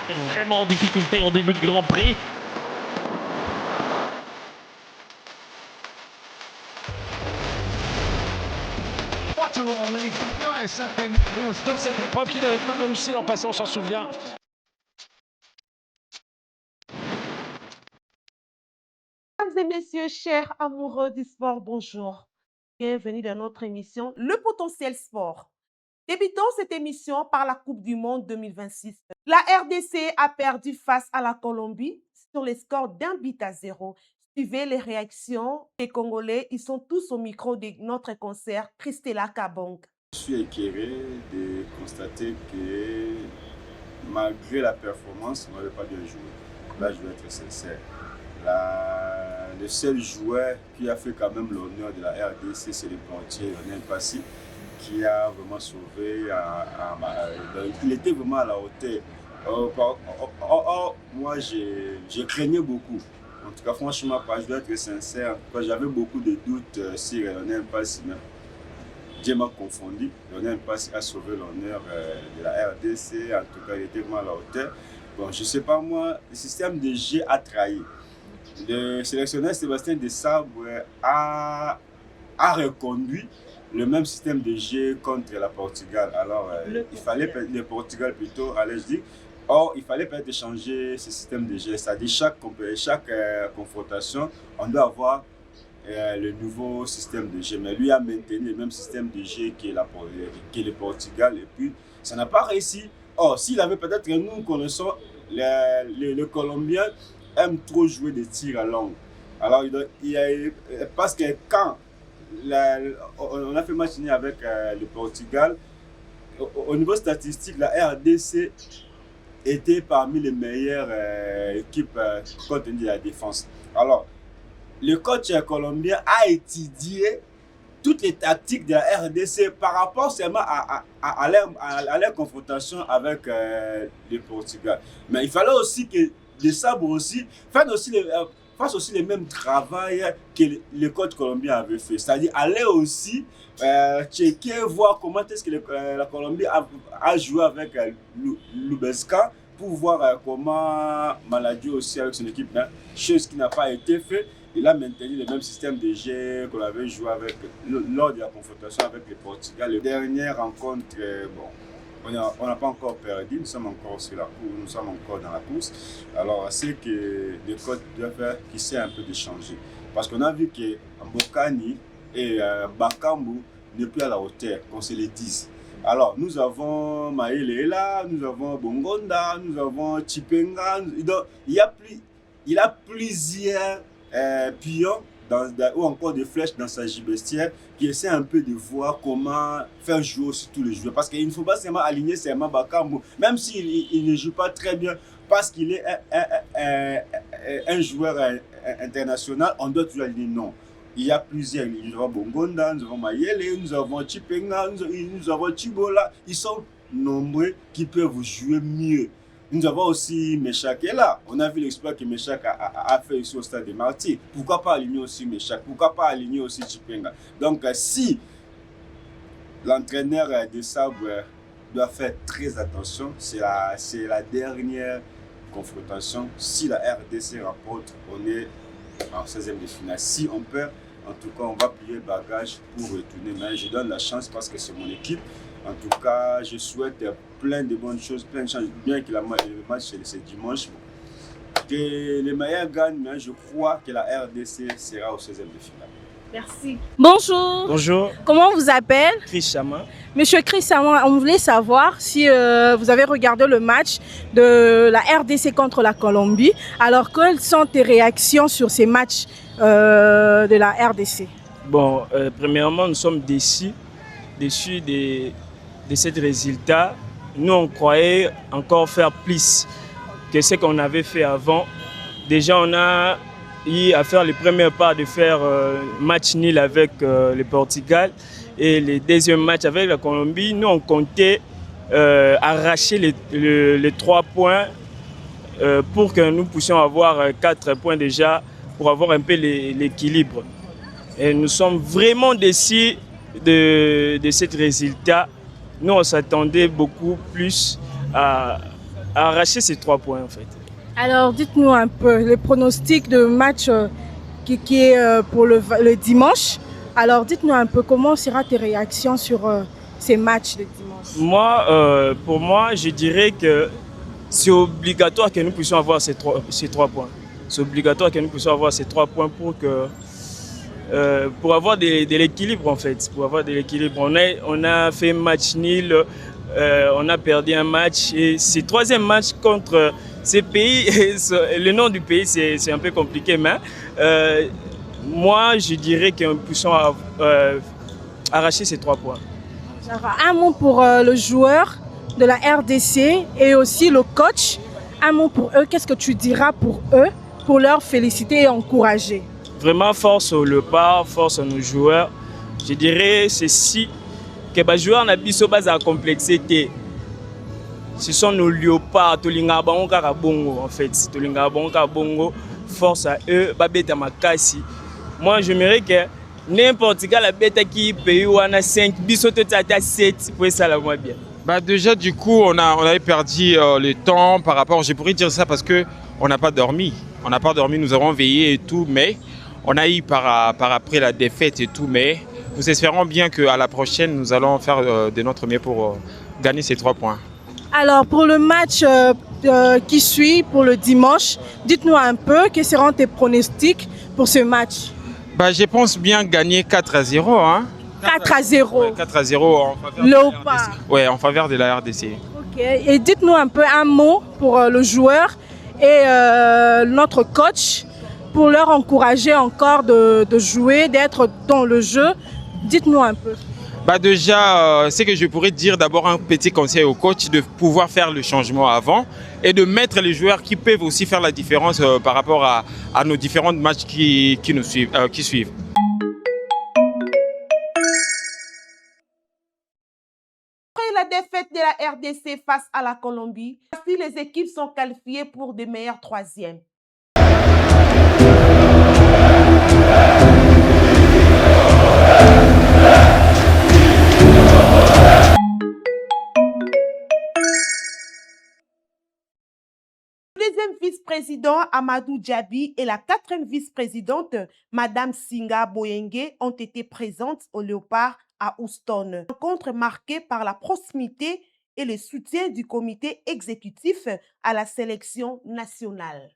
Vraiment en difficulté en début de Grand Prix. Cette épreuve qui n'avait pas réussi l'an passé, on s'en souvient. Mesdames et messieurs, chers amoureux du sport, bonjour. Bienvenue dans notre émission Le Potentiel Sport. Débutons cette émission par la Coupe du Monde 2026. La RDC a perdu face à la Colombie sur les scores d'1-0. Suivez les réactions des Congolais. Ils sont tous au micro de notre concert Christella Kabong. Je suis éclairé de constater que malgré la performance, on n'avait pas bien joué. Là, je vais être sincère. Le seul joueur qui a fait quand même l'honneur de la RDC, c'est le portier Lionel Passy, qui a vraiment sauvé. Il était vraiment à la hauteur. Moi, je craignais beaucoup. En tout cas, franchement, je dois être sincère. J'avais beaucoup de doutes sur Lionel Passy. Dieu m'a confondu. Lionel Passy a sauvé l'honneur de la RDC. En tout cas, il était vraiment à la hauteur. Bon, je ne sais pas moi, le système de jeu a trahi. Le sélectionneur Sébastien Desabre a reconduit le même système de jeu contre la Portugal. Alors, il fallait le Portugal plutôt, allais-je dire. Or, il fallait peut-être changer ce système de jeu. C'est-à-dire chaque confrontation, on doit avoir le nouveau système de jeu. Mais lui a maintenu le même système de jeu que le Portugal. Et puis, ça n'a pas réussi. Or, s'il avait peut-être, nous connaissons, le Colombien aime trop jouer des tirs à longue. Alors, parce que quand on a fait match avec le Portugal, au niveau statistique, la RDC était parmi les meilleures équipes compte tenu de la défense. Alors, le coach colombien a étudié toutes les tactiques de la RDC par rapport seulement à leur confrontation avec le Portugal. Mais il fallait aussi que Desabre aussi fasse aussi le même travail que le coach colombien avait fait. C'est-à-dire aller aussi checker, voir comment est-ce que la Colombie a joué avec Lubezka pour voir comment Maladio aussi avec son équipe, hein, chose qui n'a pas été faite. Il a maintenu le même système de jeu qu'on avait joué lors de la confrontation avec le Portugal. La dernière rencontre, on n'a pas encore perdu, nous sommes encore sur la course, nous sommes encore dans la course. Alors, c'est que le coach doit faire qu'il sait un peu de changer. Parce qu'on a vu que Mbokani et Bakambu n'est plus à la hauteur, qu'on se le dise. Alors, nous avons Maïlela, nous avons Bongonda, nous avons Chipenga. Il y a plusieurs pions ou encore des flèches dans sa gibestière qui essaie un peu de voir comment faire jouer aussi tous les joueurs. Parce qu'il ne faut pas seulement aligner seulement Bakambu, même s'il ne joue pas très bien, parce qu'il est un joueur international, on doit toujours aligner. Non. Il y a plusieurs. Nous avons Bongonda, nous avons Mayele, nous avons Chipenga, nous avons Chibola. Ils sont nombreux qui peuvent jouer mieux. Nous avons aussi Meshak qui est là. On a vu l'exploit que Meshak a fait ici au stade de Marty. Pourquoi pas aligner aussi Meshak? Pourquoi pas aligner aussi Chipenga? Donc, si l'entraîneur de Sabre doit faire très attention, c'est la dernière confrontation. Si la RDC rapporte, on est en 16e de finale. Si on perd, en tout cas, on va plier le bagage pour retourner. Mais je donne la chance parce que c'est mon équipe. En tout cas, je souhaite plein de bonnes choses, plein de chances. Bien que le match c'est dimanche, que les meilleurs gagnent, mais je crois que la RDC sera au 16e de finale. Merci. Bonjour. Bonjour. Comment on vous appelle? Chris Chama. Monsieur Chris Chama, on voulait savoir si vous avez regardé le match de la RDC contre la Colombie. Alors, quelles sont tes réactions sur ces matchs de la RDC? Bon, premièrement, nous sommes déçus de ce résultat. Nous, on croyait encore faire plus que ce qu'on avait fait avant. Déjà, on a eu à faire les premiers pas de faire match nul avec le Portugal et le deuxième match avec la Colombie. Nous, on comptait arracher les 3 points pour que nous puissions avoir 4 points déjà pour avoir un peu l'équilibre. Et nous sommes vraiment déçus de ce résultat. Nous, on s'attendait beaucoup plus à arracher ces 3 points en fait. Alors, dites-nous un peu les pronostics de match qui est pour le dimanche. Alors, dites-nous un peu comment seront tes réactions sur ces matchs de dimanche. Moi, pour moi, je dirais que c'est obligatoire que nous puissions avoir ces 3 points. C'est obligatoire que nous puissions avoir ces 3 points pour avoir de l'équilibre en fait. Pour avoir de l'équilibre. On a fait match nul, on a perdu un match et ce 3e match contre ces pays, le nom du pays c'est un peu compliqué, mais moi je dirais que nous puissions arracher ces 3 points. Alors, un mot pour le joueur de la RDC et aussi le coach. Un mot pour eux, qu'est-ce que tu diras pour eux, pour leur féliciter et encourager? Vraiment force au Léopard, force à nos joueurs. Je dirais ceci, que les joueurs n'ont pas à complexité. Ce sont nos léopards, Tolinga Bango en fait. Tolinga Bango, force à eux, Babeta Makasi. Moi, j'aimerais que n'importe quel bête qui paye 5, bisoto tata 7, pour ça la moins bien. Bah déjà, du coup, on avait perdu le temps par rapport, je pourrais dire ça parce qu'on n'a pas dormi. On n'a pas dormi, nous avons veillé et tout, mais on a eu par après la défaite et tout, mais nous espérons bien qu'à la prochaine, nous allons faire de notre mieux pour gagner ces 3 points. Alors, pour le match qui suit, pour le dimanche, dites-nous un peu quels seront tes pronostics pour ce match. Bah, je pense bien gagner 4-0. Hein. 4-0. Ouais, 4-0 en faveur Léopard. Ouais, en faveur de la RDC. Ok. Et dites-nous un peu un mot pour le joueur et notre coach pour leur encourager encore de jouer, d'être dans le jeu. Dites-nous un peu. Bah déjà, ce que je pourrais dire, d'abord un petit conseil au coach de pouvoir faire le changement avant et de mettre les joueurs qui peuvent aussi faire la différence par rapport à nos différents matchs qui suivent. Après la défaite de la RDC face à la Colombie, voici les équipes sont qualifiées pour des meilleurs 3e. Le 2e vice-président Amadou Djabi et la 4e vice-présidente Madame Singa Boyenge ont été présentes au Léopard à Houston. Rencontre marquée par la proximité et le soutien du comité exécutif à la sélection nationale.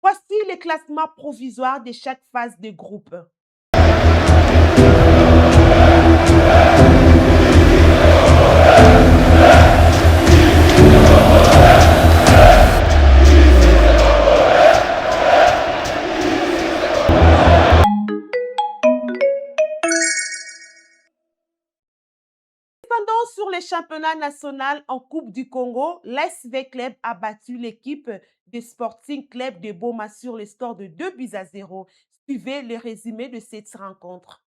Voici les classements provisoires de chaque phase de groupe. Sur les championnats nationaux en Coupe du Congo, l'ASV Club a battu l'équipe de Sporting Club de Boma sur le score de 2-0. Suivez le résumé de cette rencontre.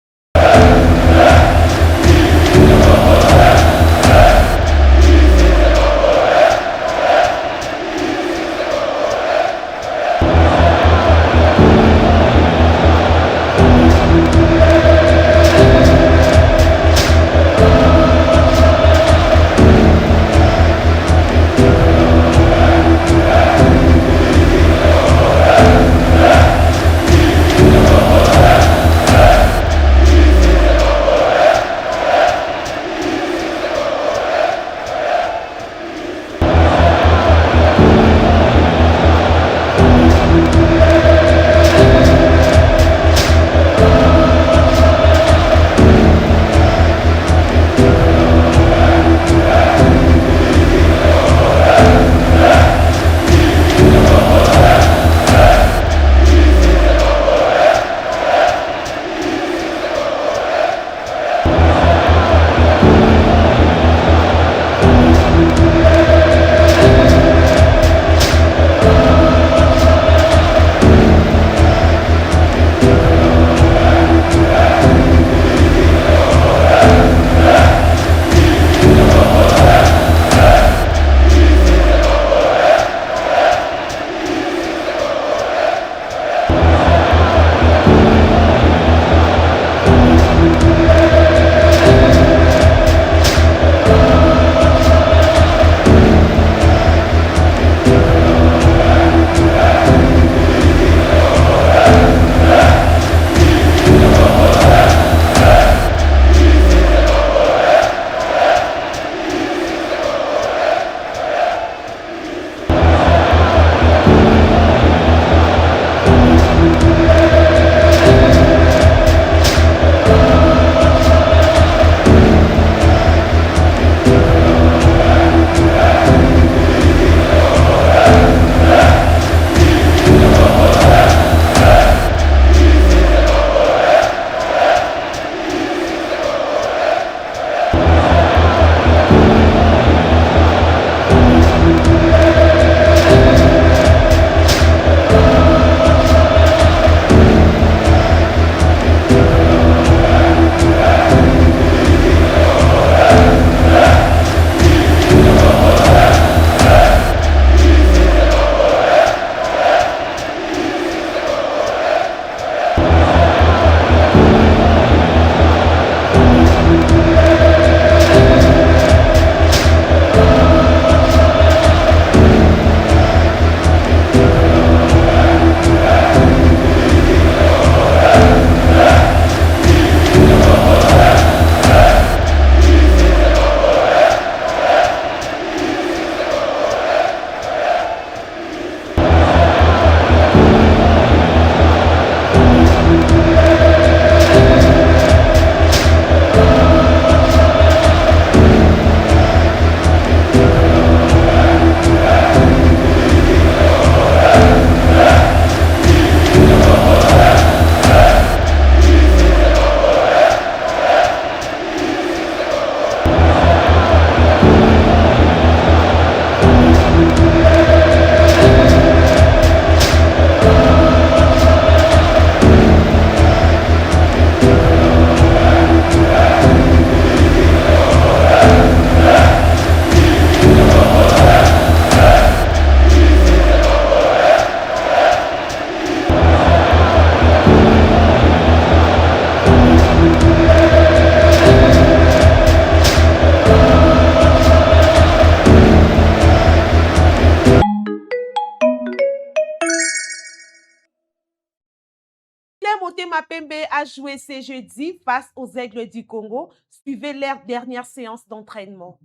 Mapembe a joué ce jeudi face aux Aigles du Congo. Suivez leur dernière séance d'entraînement.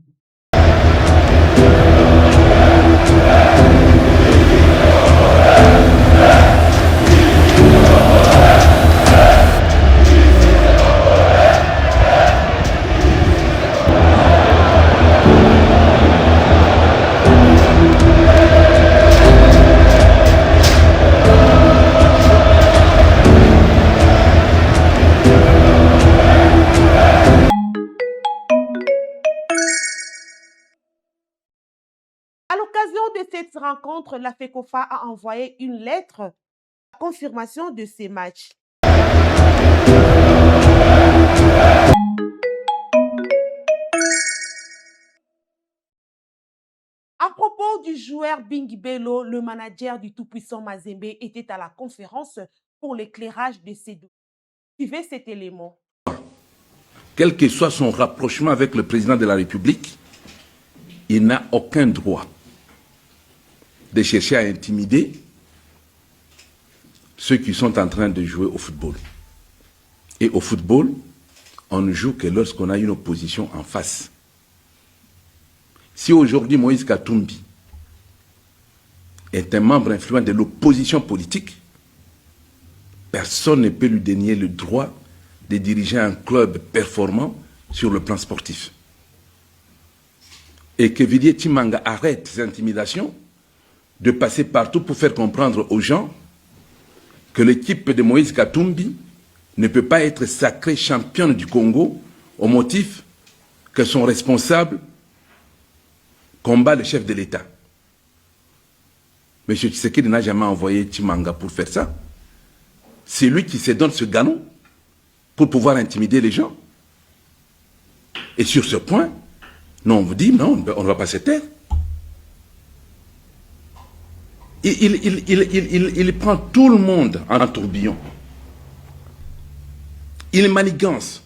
À l'occasion de cette rencontre, la FECOFA a envoyé une lettre à confirmation de ces matchs. À propos du joueur Bingi Bello, le manager du tout-puissant Mazembe était à la conférence pour l'éclairage de ces dossiers. Suivez cet élément. Quel que soit son rapprochement avec le président de la République, il n'a aucun droit de chercher à intimider ceux qui sont en train de jouer au football. Et au football, on ne joue que lorsqu'on a une opposition en face. Si aujourd'hui Moïse Katumbi est un membre influent de l'opposition politique, personne ne peut lui dénier le droit de diriger un club performant sur le plan sportif. Et que Villiers Timanga arrête ces intimidations, de passer partout pour faire comprendre aux gens que l'équipe de Moïse Katumbi ne peut pas être sacrée championne du Congo au motif que son responsable combat le chef de l'État. M. Tshisekedi n'a jamais envoyé Timanga pour faire ça. C'est lui qui se donne ce galon pour pouvoir intimider les gens. Et sur ce point, non, on vous dit, non, on ne va pas se taire. Il prend tout le monde en tourbillon. Il manigance.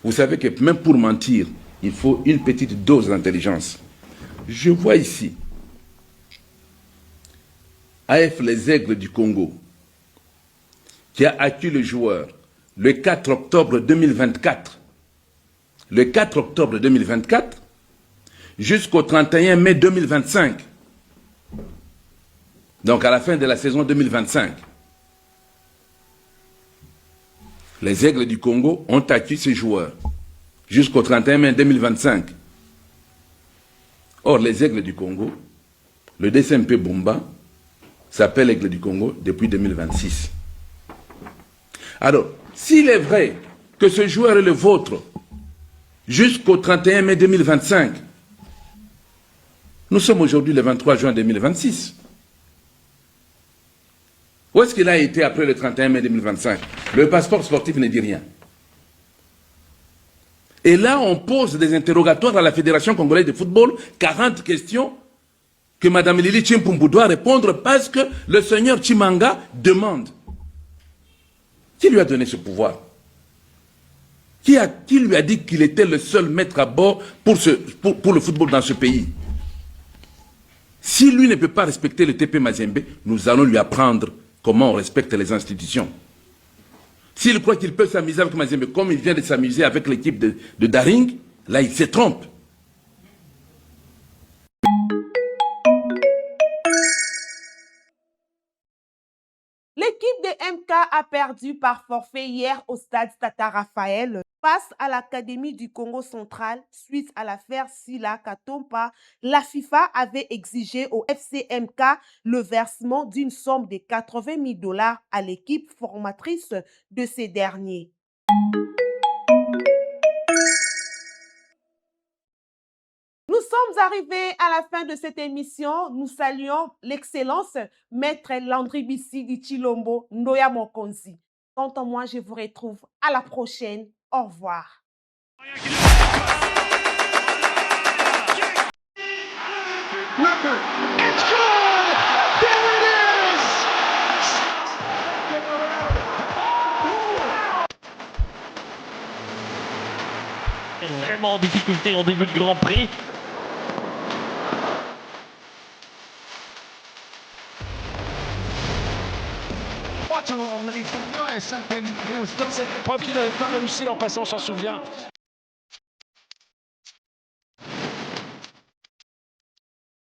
Vous savez que même pour mentir, il faut une petite dose d'intelligence. Je vois ici AF Les Aigles du Congo qui a acquis le joueur le 4 octobre 2024. Le 4 octobre 2024 jusqu'au 31 mai 2025. Donc à la fin de la saison 2025. Les Aigles du Congo ont acquis ces joueurs jusqu'au 31 mai 2025. Or, les Aigles du Congo, le DCMP Bumba s'appelle Aigle du Congo depuis 2026. Alors, s'il est vrai que ce joueur est le vôtre jusqu'au 31 mai 2025, nous sommes aujourd'hui le 23 juin 2026. Où est-ce qu'il a été après le 31 mai 2025? Le passeport sportif ne dit rien. Et là, on pose des interrogatoires à la Fédération congolaise de football, 40 questions que Mme Lili Chimpumbu doit répondre parce que le seigneur Chimanga demande. Qui lui a donné ce pouvoir? Qui lui a dit qu'il était le seul maître à bord pour le football dans ce pays? Si lui ne peut pas respecter le TP Mazembe, nous allons lui apprendre comment on respecte les institutions. S'il croit qu'il peut s'amuser avec Mazembe comme il vient de s'amuser avec l'équipe de Daring, là il se trompe. L'équipe de MK a perdu par forfait hier au stade Tata Raphaël face à l'Académie du Congo central suite à l'affaire Sila Katompa. La FIFA avait exigé au FCMK le versement d'une somme de 80 000 $ à l'équipe formatrice de ces derniers. Nous sommes arrivés à la fin de cette émission. Nous saluons l'excellence Maître Landry Bissi di Chilombo Ndoya Mokonzi. Quant à moi, je vous retrouve à la prochaine. Au revoir. Vraiment en difficulté en début de Grand Prix. What a galerie. C'est une preuve qu'il n'avait pas réussi l'an passé, on s'en souvient.